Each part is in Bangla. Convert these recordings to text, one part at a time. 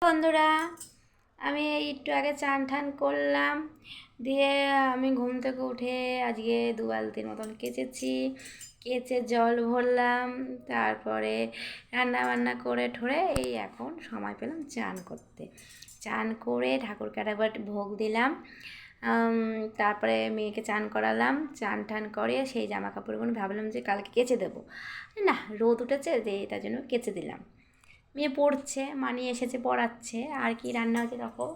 বন্ধুরা, আমি একটু আগে চান ঠান করলাম, দিয়ে আমি ঘুম থেকে উঠে আজকে 2 বালতির মতন কেচে জল ভরলাম। তারপরে রান্না বান্না করে ঠোরে এই এখন সময় পেলাম চান করতে। চান করে ঠাকুরকে একবার ভোগ দিলাম, তারপরে মেয়েকে চান করালাম। চান টান করে সেই জামা কাপড়গুলো ভাবলাম যে কালকে কেচে দেবো, না রোদ উঠেছে যে তার জন্য কেচে দিলাম। মেয়ে পড়ছে, মানি এসেছে পড়াচ্ছে। আর কি রান্না হচ্ছে দেখো,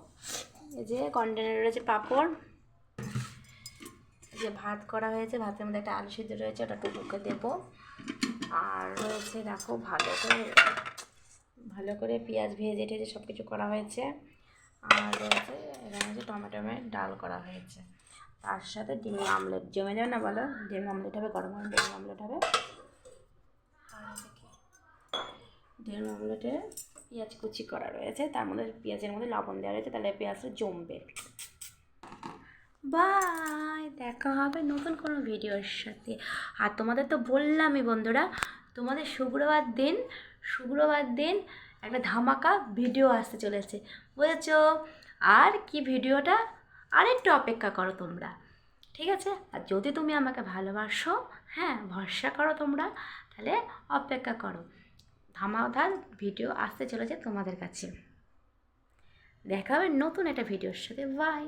এই যে কন্টেনারে রয়েছে পাঁপড়, যে ভাত করা হয়েছে, ভাতের মধ্যে একটা আলু সিদ্ধ রয়েছে, ওটা টুকুকে দেবো। আর রয়েছে দেখো ভালো করে পেঁয়াজ ভেজে টেজে সব কিছু করা হয়েছে। আর রয়েছে এখানে হচ্ছে টমেটোমের ডাল করা হয়েছে, তার সাথে ডিমের আমলেট। জমে যাবে না বলো, ডিমের আমলেট হবে, গরম গরম ডিমের আমলেট হবে। আর ডিমের আমলেটে পেঁয়াজ কুচি করা রয়েছে, তার মধ্যে পেঁয়াজের মধ্যে লবণ দেওয়া রয়েছে, তাহলে পেঁয়াজটা জমবে। বাই, দেখা হবে নতুন কোনো ভিডিওর সাথে। আর তোমাদের তো বললামই বন্ধুরা, তোমাদের শুক্রবার দিন একটা ধামাকা ভিডিও আসতে চলেছে, বুঝেছো? আর কি ভিডিওটা আর একটু অপেক্ষা করো তোমরা, ঠিক আছে? আর যদি তুমি আমাকে ভালোবাসো, হ্যাঁ ভরসা করো তোমরা, তাহলে অপেক্ষা করো, ধামাকাদার ভিডিও আসতে চলেছে তোমাদের কাছে। দেখা হবে নতুন একটা ভিডিওর সাথে। বাই।